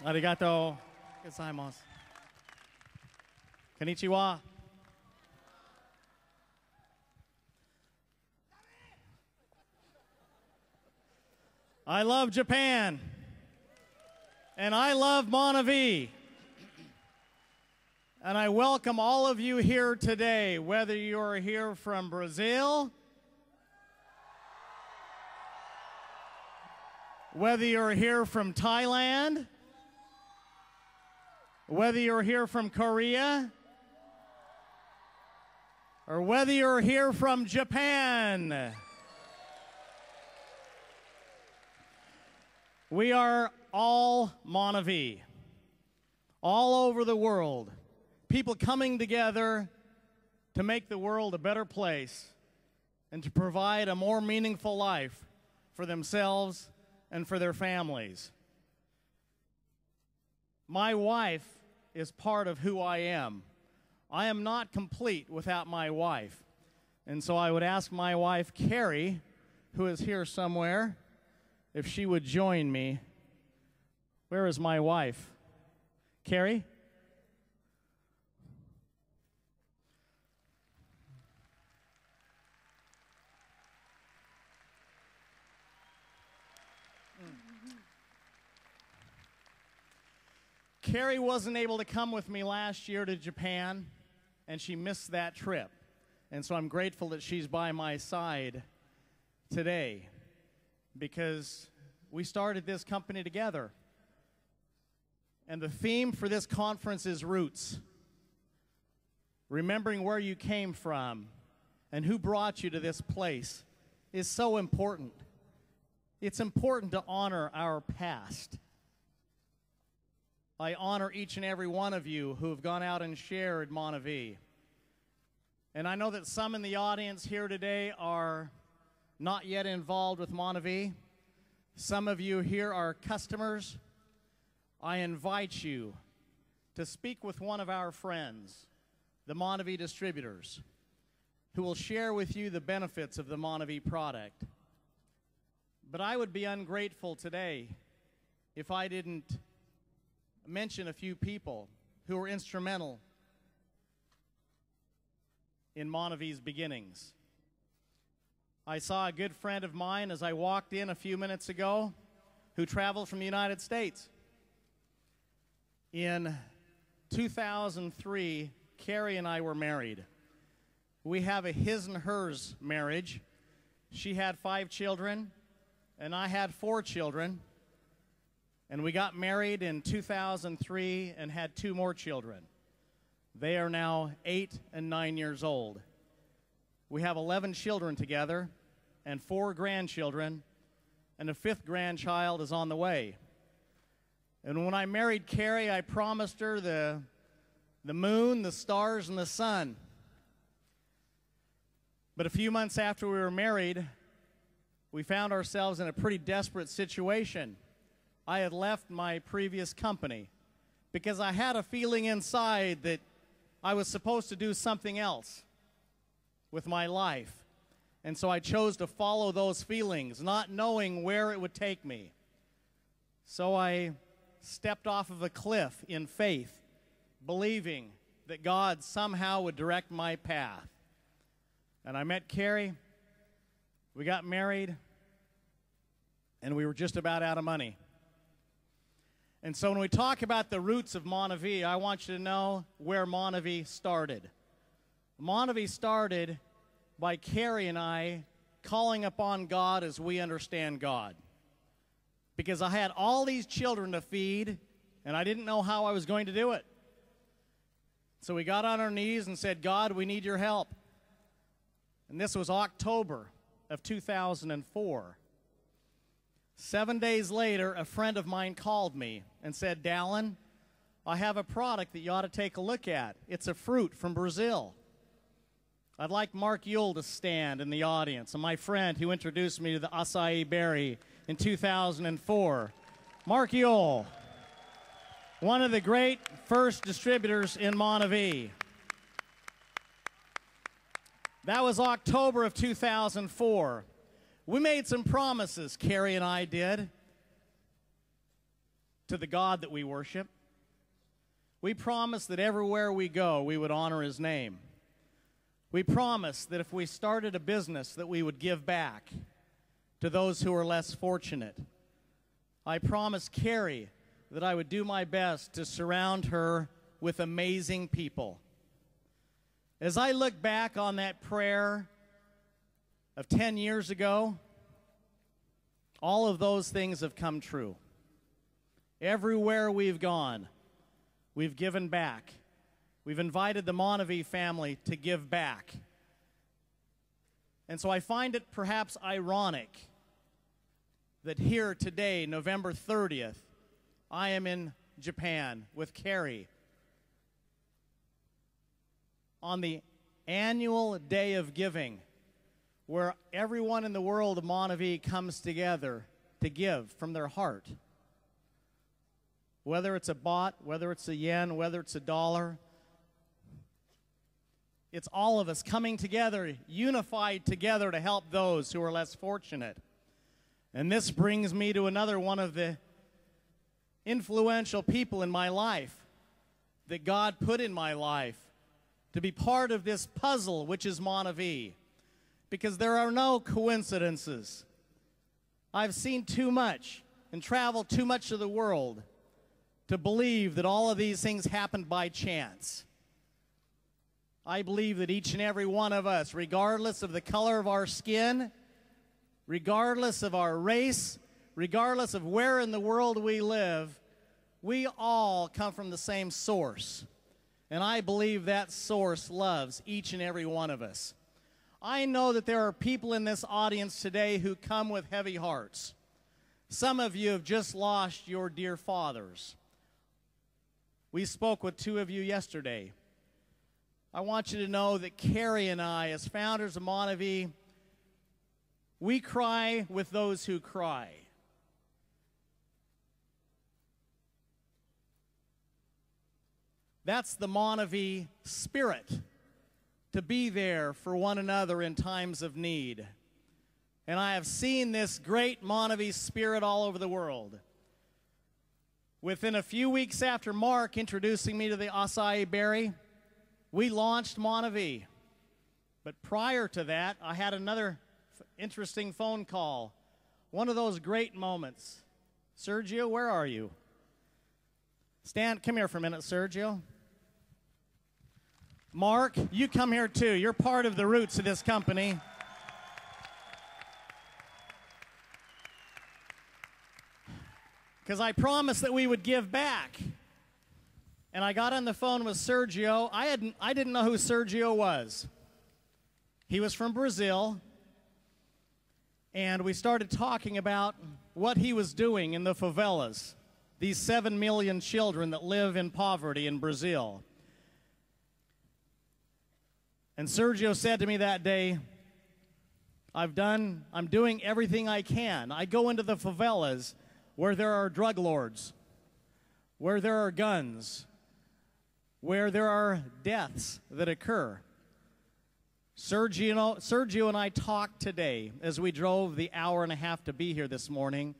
Arigato gozaimasu. Konnichiwa. I love Japan, and I love Montevideo, and I welcome all of you here today, whether you're here from Brazil, whether you're here from Thailand, whether you're here from Korea, or whether you're here from Japan. We are all Montevideo, all over the world, people coming together to make the world a better place and to provide a more meaningful life for themselves and for their families. My wife is part of who I am. I am not complete without my wife. And so I would ask my wife, Carrie, who is here somewhere, if she would join me. Where is my wife? Carrie? Carrie wasn't able to come with me last year to Japan, and she missed that trip. And so I'm grateful that she's by my side today, because we started this company together. And the theme for this conference is roots. Remembering where you came from and who brought you to this place is so important. It's important to honor our past. I honor each and every one of you who have gone out and shared Montevideo. And I know that some in the audience here today are not yet involved with Montevideo. Some of you here are customers. I invite you to speak with one of our friends, the Montevideo distributors, who will share with you the benefits of the Montevideo product. But I would be ungrateful today if I didn't mention a few people who were instrumental in Montevideo's beginnings. I saw a good friend of mine as I walked in a few minutes ago who traveled from the United States. In 2003, Carrie and I were married. We have a his and hers marriage. She had 5 children, and I had 4 children. And we got married in 2003 and had 2 more children. They are now 8 and 9 years old. We have 11 children together and 4 grandchildren, and a 5th grandchild is on the way. And when I married Carrie, I promised her the moon, the stars, and the sun. But a few months after we were married, we found ourselves in a pretty desperate situation. I had left my previous company because I had a feeling inside that I was supposed to do something else with my life. And so I chose to follow those feelings, not knowing where it would take me. So I stepped off of a cliff in faith, believing that God somehow would direct my path. And I met Carrie, we got married, and we were just about out of money. And so when we talk about the roots of Montevideo, I want you to know where Montevideo started. Montevideo started by Carrie and I calling upon God as we understand God. Because I had all these children to feed, and I didn't know how I was going to do it. So we got on our knees and said, God, we need your help. And this was October of 2004. 7 days later, a friend of mine called me and said, "Dallin, I have a product that you ought to take a look at. It's a fruit from Brazil." I'd like Mark Yule to stand in the audience, and my friend who introduced me to the acai berry in 2004. Mark Yule, one of the great first distributors in Montevideo. That was October of 2004. We made some promises, Carrie and I did, to the God that we worship. We promised that everywhere we go, we would honor his name. We promised that if we started a business, that we would give back to those who are less fortunate. I promised Carrie that I would do my best to surround her with amazing people. As I look back on that prayer of 10 years ago, all of those things have come true. Everywhere we've gone, we've given back. We've invited the Montevideo family to give back. And so I find it perhaps ironic that here today, November 30th, I am in Japan with Carrie on the annual day of giving, where everyone in the world of Montevideo comes together to give from their heart. Whether it's a baht, whether it's a yen, whether it's a dollar, it's all of us coming together, unified together to help those who are less fortunate. And this brings me to another one of the influential people in my life that God put in my life to be part of this puzzle, which is Montevideo. Because there are no coincidences. I've seen too much and traveled too much of the world to believe that all of these things happened by chance. I believe that each and every one of us, regardless of the color of our skin, regardless of our race, regardless of where in the world we live, we all come from the same source. And I believe that source loves each and every one of us. I know that there are people in this audience today who come with heavy hearts. Some of you have just lost your dear fathers. We spoke with two of you yesterday. I want you to know that Carrie and I, as founders of Montevideo, we cry with those who cry. That's the Montevideo spirit, to be there for one another in times of need. And I have seen this great Montevideo spirit all over the world. Within a few weeks after Mark introducing me to the acai berry, we launched Montevideo. But prior to that, I had another interesting phone call. One of those great moments. Sergio, where are you? Come here for a minute, Sergio. Mark, you come here too. You're part of the roots of this company. Because I promised that we would give back. And I got on the phone with Sergio. I didn't know who Sergio was. He was from Brazil. And we started talking about what he was doing in the favelas, these 7 million children that live in poverty in Brazil. And Sergio said to me that day, I'm doing everything I can. I go into the favelas where there are drug lords, where there are guns, where there are deaths that occur. Sergio and I talked today as we drove the hour and a half to be here this morning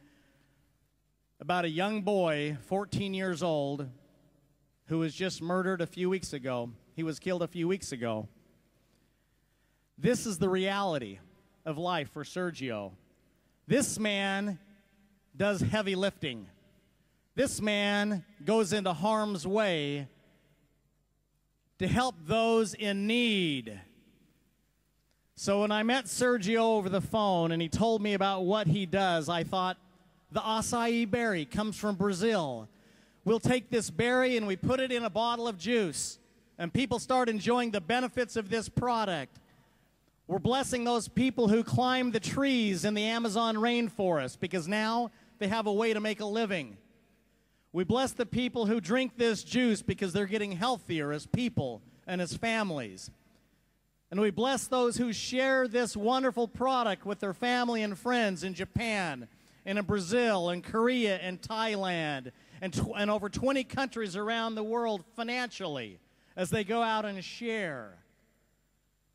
about a young boy, 14 years old, who was just murdered a few weeks ago. He was killed a few weeks ago. This is the reality of life for Sergio. This man does heavy lifting. This man goes into harm's way to help those in need. So when I met Sergio over the phone and he told me about what he does, I thought, the acai berry comes from Brazil. We'll take this berry and we put it in a bottle of juice, and people start enjoying the benefits of this product. We're blessing those people who climb the trees in the Amazon rainforest because now they have a way to make a living. We bless the people who drink this juice because they're getting healthier as people and as families. And we bless those who share this wonderful product with their family and friends in Japan, and in Brazil, and Korea, and Thailand, and over 20 countries around the world financially as they go out and share.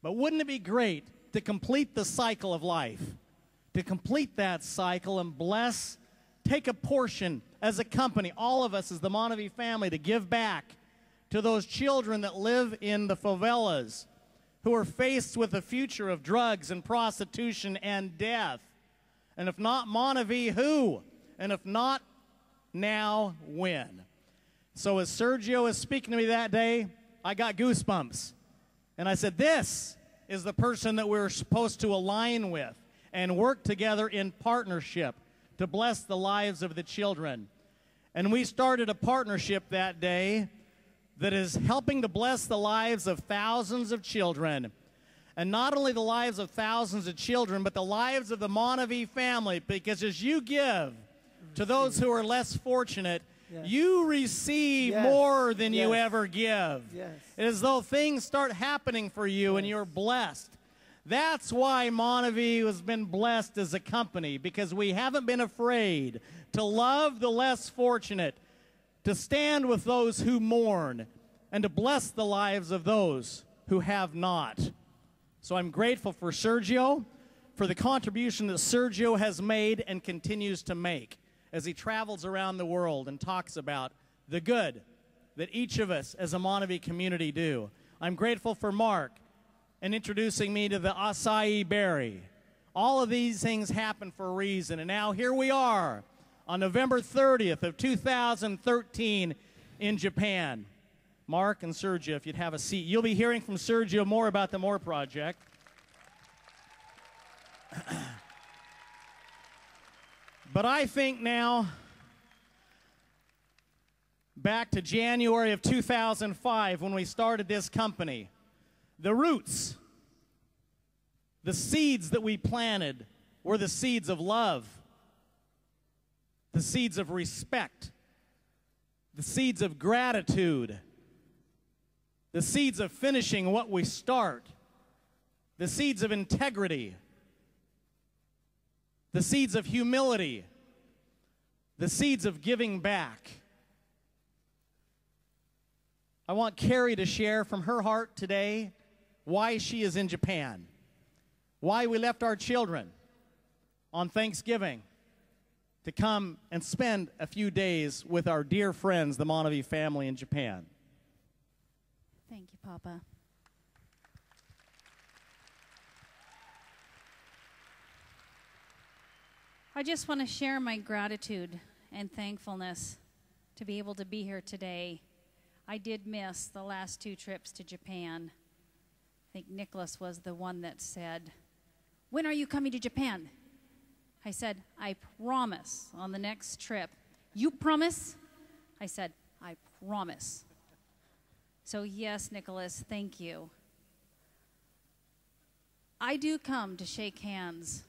But wouldn't it be great to complete the cycle of life, to complete that cycle and bless, take a portion as a company, all of us as the Montevi family, to give back to those children that live in the favelas, who are faced with a future of drugs and prostitution and death. And if not Montevi, who? And if not now, when? So as Sergio was speaking to me that day, I got goosebumps. And I said, this is the person that we're supposed to align with and work together in partnership to bless the lives of the children. And we started a partnership that day that is helping to bless the lives of thousands of children. And not only the lives of thousands of children, but the lives of the Montevi family, because as you give to those who are less fortunate, yes, you receive yes, more than yes, you ever give. Yes. It is as though things start happening for you yes, and you're blessed. That's why Montevi has been blessed as a company, because we haven't been afraid to love the less fortunate, to stand with those who mourn, and to bless the lives of those who have not. So I'm grateful for Sergio, for the contribution that Sergio has made and continues to make as he travels around the world and talks about the good that each of us as a Montevi community do. I'm grateful for Mark and introducing me to the acai berry. All of these things happen for a reason, and now here we are on November 30th of 2013 in Japan. Mark and Sergio, if you'd have a seat. You'll be hearing from Sergio more about the More Project. But I think now, back to January of 2005 when we started this company, the roots, the seeds that we planted were the seeds of love, the seeds of respect, the seeds of gratitude, the seeds of finishing what we start, the seeds of integrity, the seeds of humility, the seeds of giving back. I want Carrie to share from her heart today why she is in Japan, why we left our children on Thanksgiving to come and spend a few days with our dear friends, the Montevi family in Japan. Thank you, Papa. I just want to share my gratitude and thankfulness to be able to be here today. I did miss the last 2 trips to Japan. I think Nicholas was the one that said, "When are you coming to Japan?" I said, "I promise on the next trip." "You promise?" I said, "I promise." So yes, Nicholas, thank you. I do come to shake hands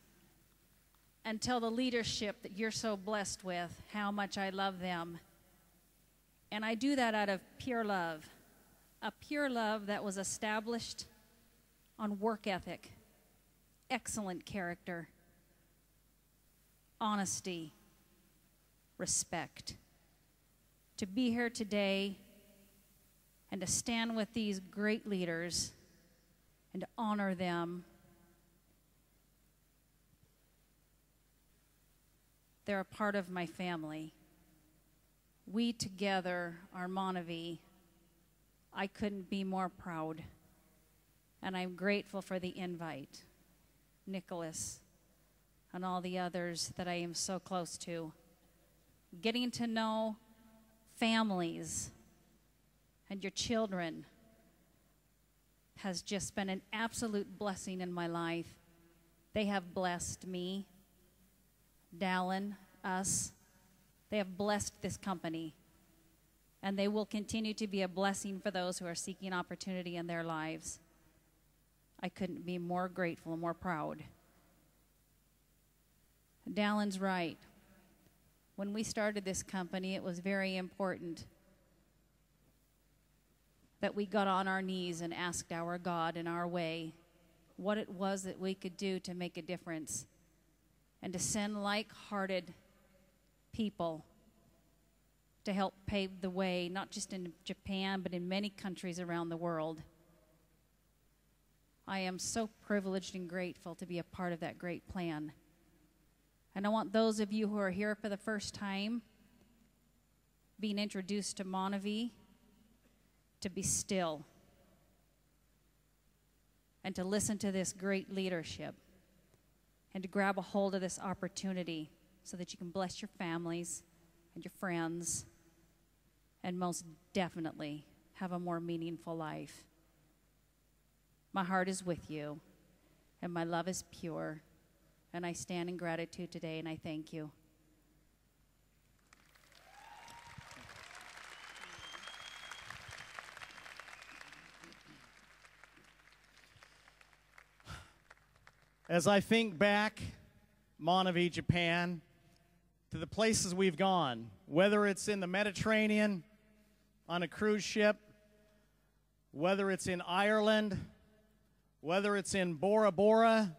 and tell the leadership that you're so blessed with how much I love them. And I do that out of pure love, a pure love that was established on work ethic, excellent character, honesty, respect. To be here today and to stand with these great leaders and to honor them. They're a part of my family. We together are Montevi. I couldn't be more proud. And I'm grateful for the invite. Nicholas and all the others that I am so close to. Getting to know families and your children has just been an absolute blessing in my life. They have blessed me, Dallin, us. They have blessed this company. And they will continue to be a blessing for those who are seeking opportunity in their lives. I couldn't be more grateful and more proud. Dallin's right. When we started this company, it was very important that we got on our knees and asked our God in our way what it was that we could do to make a difference and to send like-hearted people to help pave the way, not just in Japan, but in many countries around the world. I am so privileged and grateful to be a part of that great plan. And I want those of you who are here for the first time, being introduced to Monavie, to be still and to listen to this great leadership and to grab a hold of this opportunity so that you can bless your families and your friends and most definitely have a more meaningful life. My heart is with you and my love is pure, and I stand in gratitude today and I thank you. As I think back, Monavie, Japan, to the places we've gone, whether it's in the Mediterranean, on a cruise ship, whether it's in Ireland, whether it's in Bora Bora,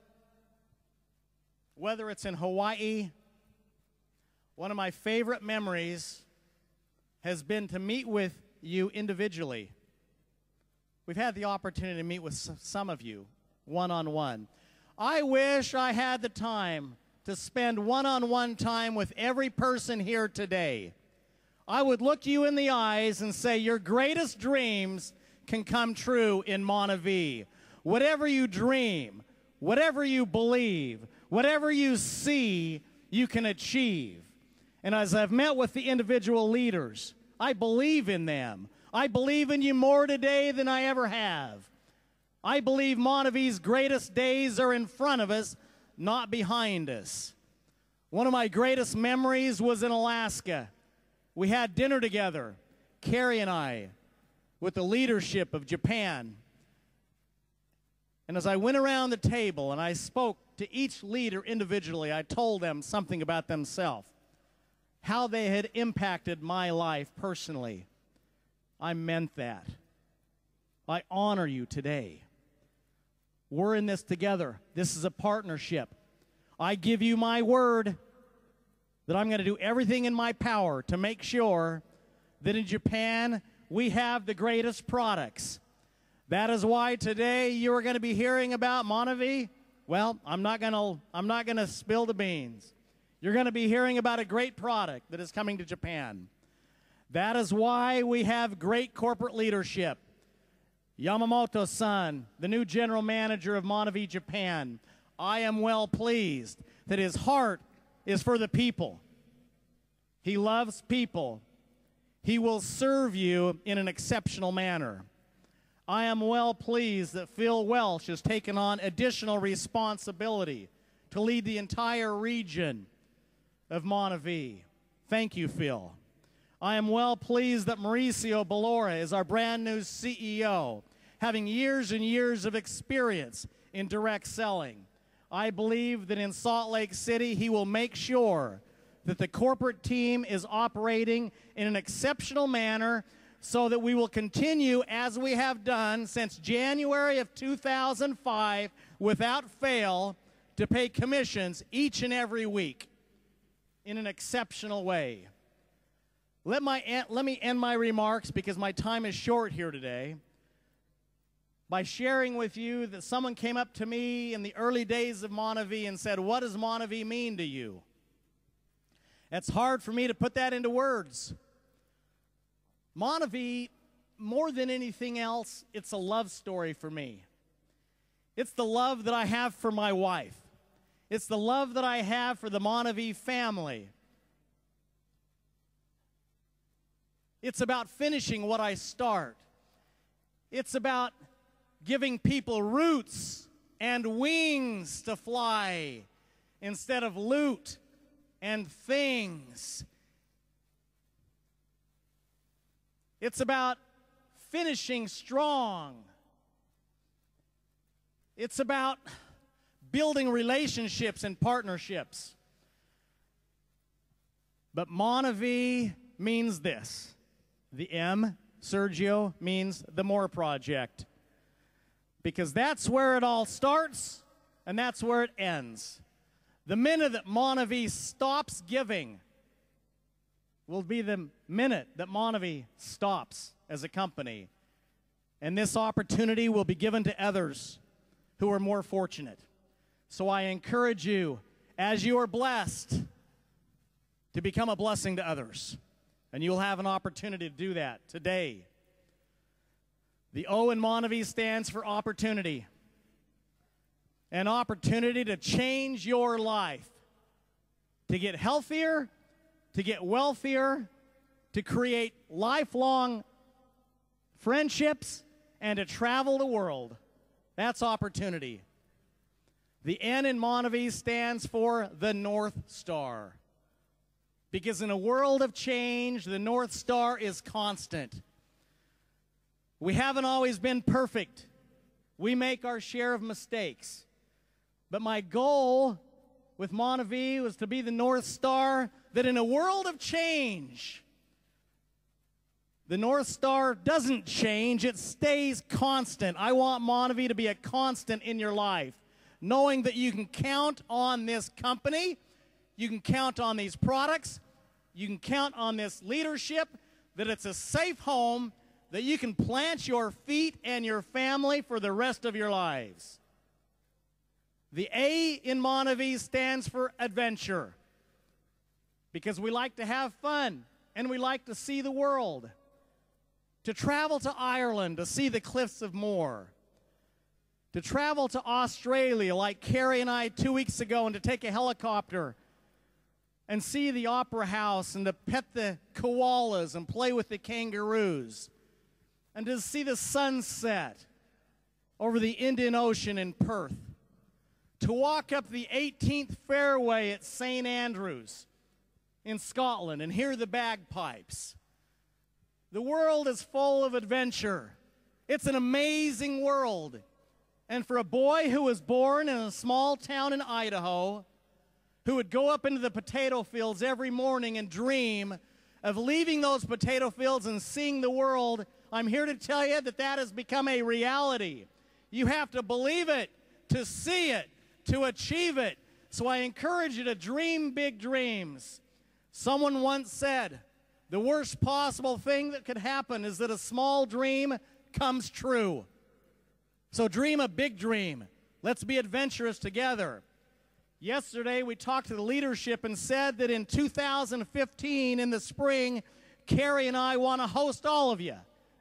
whether it's in Hawaii, one of my favorite memories has been to meet with you individually. We've had the opportunity to meet with some of you one-on-one. I wish I had the time to spend one-on-one time with every person here today. I would look you in the eyes and say, your greatest dreams can come true in Monavie. Whatever you dream, whatever you believe, whatever you see, you can achieve. And as I've met with the individual leaders, I believe in them. I believe in you more today than I ever have. I believe Monavie's greatest days are in front of us, not behind us. One of my greatest memories was in Alaska. We had dinner together, Carrie and I, with the leadership of Japan. And as I went around the table and I spoke to each leader individually, I told them something about themselves, how they had impacted my life personally. I meant that. I honor you today. We're in this together. This is a partnership. I give you my word that I'm going to do everything in my power to make sure that in Japan we have the greatest products. That is why today you are going to be hearing about Monavie. Well, I'm not going to spill the beans. You're going to be hearing about a great product that is coming to Japan. That is why we have great corporate leadership. Yamamoto-san, the new general manager of Monavie, Japan, I am well pleased that his heart is for the people. He loves people. He will serve you in an exceptional manner. I am well pleased that Phil Welsh has taken on additional responsibility to lead the entire region of Monavie. Thank you, Phil. I am well pleased that Mauricio Bellora is our brand new CEO, having years and years of experience in direct selling. I believe that in Salt Lake City, he will make sure that the corporate team is operating in an exceptional manner so that we will continue, as we have done since January of 2005, without fail, to pay commissions each and every week in an exceptional way. Let me end my remarks, because my time is short here today, by sharing with you that someone came up to me in the early days of Monavie and said, what does Monavie mean to you? It's hard for me to put that into words. Monavie, more than anything else, it's a love story for me. It's the love that I have for my wife. It's the love that I have for the Monavie family. It's about finishing what I start. It's about giving people roots and wings to fly instead of loot and things. It's about finishing strong. It's about building relationships and partnerships. But Monavie means this. The M, Sergio, means the More Project. Because that's where it all starts, and that's where it ends. The minute that Monavie stops giving will be the minute that Monavie stops as a company. And this opportunity will be given to others who are more fortunate. So I encourage you, as you are blessed, to become a blessing to others. And you'll have an opportunity to do that today. The O in Monavie stands for opportunity. An opportunity to change your life, to get healthier, to get wealthier, to create lifelong friendships, and to travel the world. That's opportunity. The N in Monavie stands for the North Star. Because in a world of change, the North Star is constant. We haven't always been perfect. We make our share of mistakes. But my goal with Monavie was to be the North Star, that in a world of change, the North Star doesn't change, it stays constant. I want Monavie to be a constant in your life, knowing that you can count on this company, you can count on these products, you can count on this leadership, that it's a safe home, that you can plant your feet and your family for the rest of your lives. The A in Monavie stands for adventure, because we like to have fun and we like to see the world. To travel to Ireland to see the Cliffs of Moher. To travel to Australia like Carrie and I 2 weeks ago, and to take a helicopter and see the Opera House and to pet the koalas and play with the kangaroos. And to see the sunset over the Indian Ocean in Perth. To walk up the 18th fairway at St. Andrews in Scotland and hear the bagpipes. The world is full of adventure. It's an amazing world. And for a boy who was born in a small town in Idaho, who would go up into the potato fields every morning and dream of leaving those potato fields and seeing the world, I'm here to tell you that that has become a reality. You have to believe it, to see it, to achieve it. So I encourage you to dream big dreams. Someone once said, the worst possible thing that could happen is that a small dream comes true. So dream a big dream. Let's be adventurous together. Yesterday, we talked to the leadership and said that in 2015, in the spring, Carrie and I want to host all of you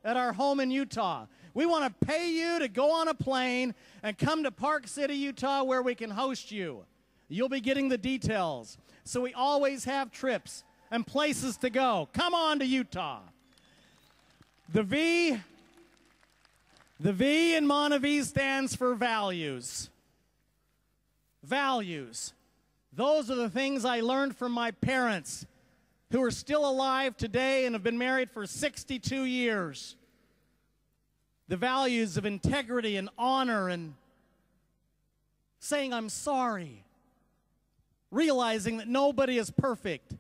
at our home in Utah. We want to pay you to go on a plane and come to Park City, Utah, where we can host you. You'll be getting the details. So we always have trips and places to go. Come on to Utah. The V in Monavie stands for values. Values. Those are the things I learned from my parents, who are still alive today and have been married for 62 years. The values of integrity and honor and saying I'm sorry. Realizing that nobody is perfect.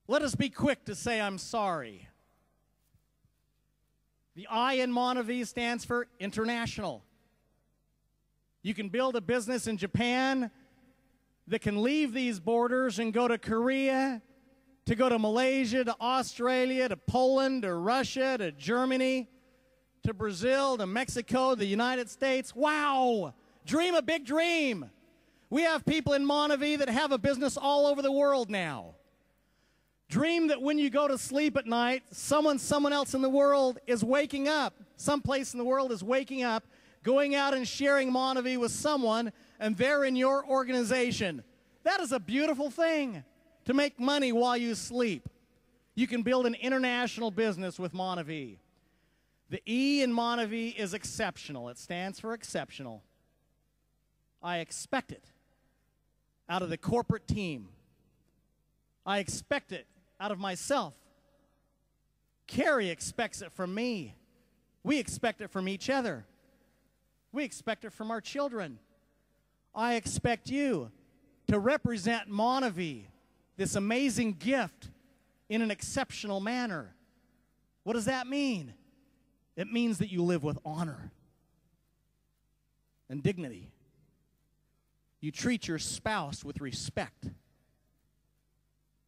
Let us be quick to say I'm sorry. The I in Monavie stands for international. You can build a business in Japan that can leave these borders and go to Korea, to go to Malaysia, to Australia, to Poland, to Russia, to Germany, to Brazil, to Mexico, the United States. Wow! Dream a big dream. We have people in Monavie that have a business all over the world now. Dream that when you go to sleep at night, someone else in the world is waking up. Someplace in the world is waking up, going out and sharing Monavie with someone, and they're in your organization. That is a beautiful thing, to make money while you sleep. You can build an international business with Monavie. The E in Monavie is exceptional. It stands for exceptional. I expect it out of the corporate team. I expect it out of myself. Carrie expects it from me. We expect it from each other. We expect it from our children. I expect you to represent Monavie, this amazing gift, in an exceptional manner. What does that mean? It means that you live with honor and dignity. You treat your spouse with respect.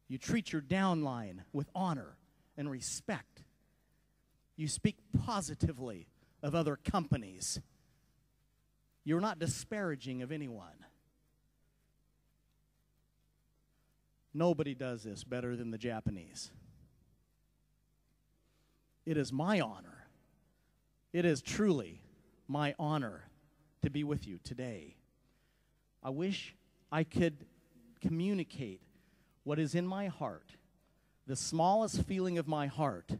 You treat your downline with honor and respect. You speak positively of other companies. You're not disparaging of anyone. Nobody does this better than the Japanese. It is my honor. It is truly my honor to be with you today. I wish I could communicate what is in my heart, the smallest feeling of my heart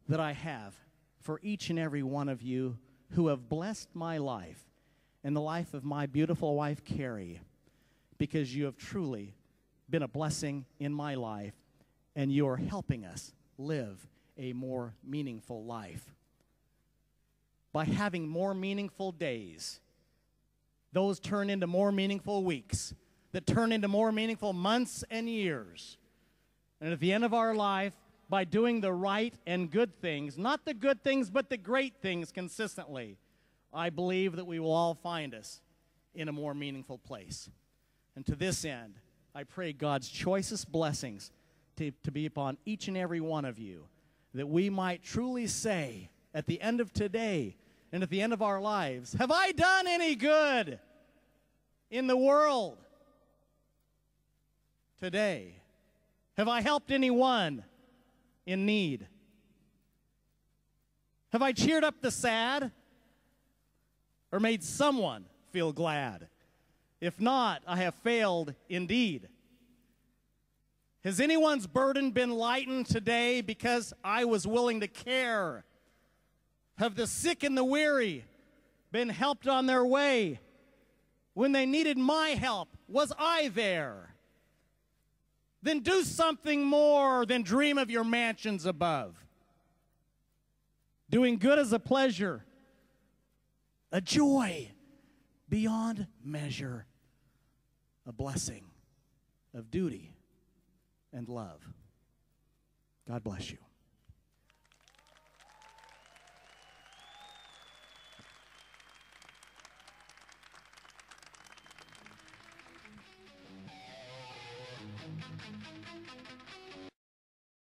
that I have for each and every one of you who have blessed my life and the life of my beautiful wife, Carrie, because you have truly been a blessing in my life, and you are helping us live a more meaningful life. By having more meaningful days, those turn into more meaningful weeks, that turn into more meaningful months and years. And at the end of our life, by doing the right and good things, not the good things, but the great things consistently, I believe that we will all find us in a more meaningful place. And to this end, I pray God's choicest blessings to be upon each and every one of you, that we might truly say at the end of today and at the end of our lives, have I done any good in the world today? Have I helped anyone in need? Have I cheered up the sad or made someone feel glad? If not, I have failed indeed. Has anyone's burden been lightened today because I was willing to care? Have the sick and the weary been helped on their way? When they needed my help, was I there? Then do something more than dream of your mansions above. Doing good is a pleasure, a joy beyond measure, a blessing of duty and love. God bless you.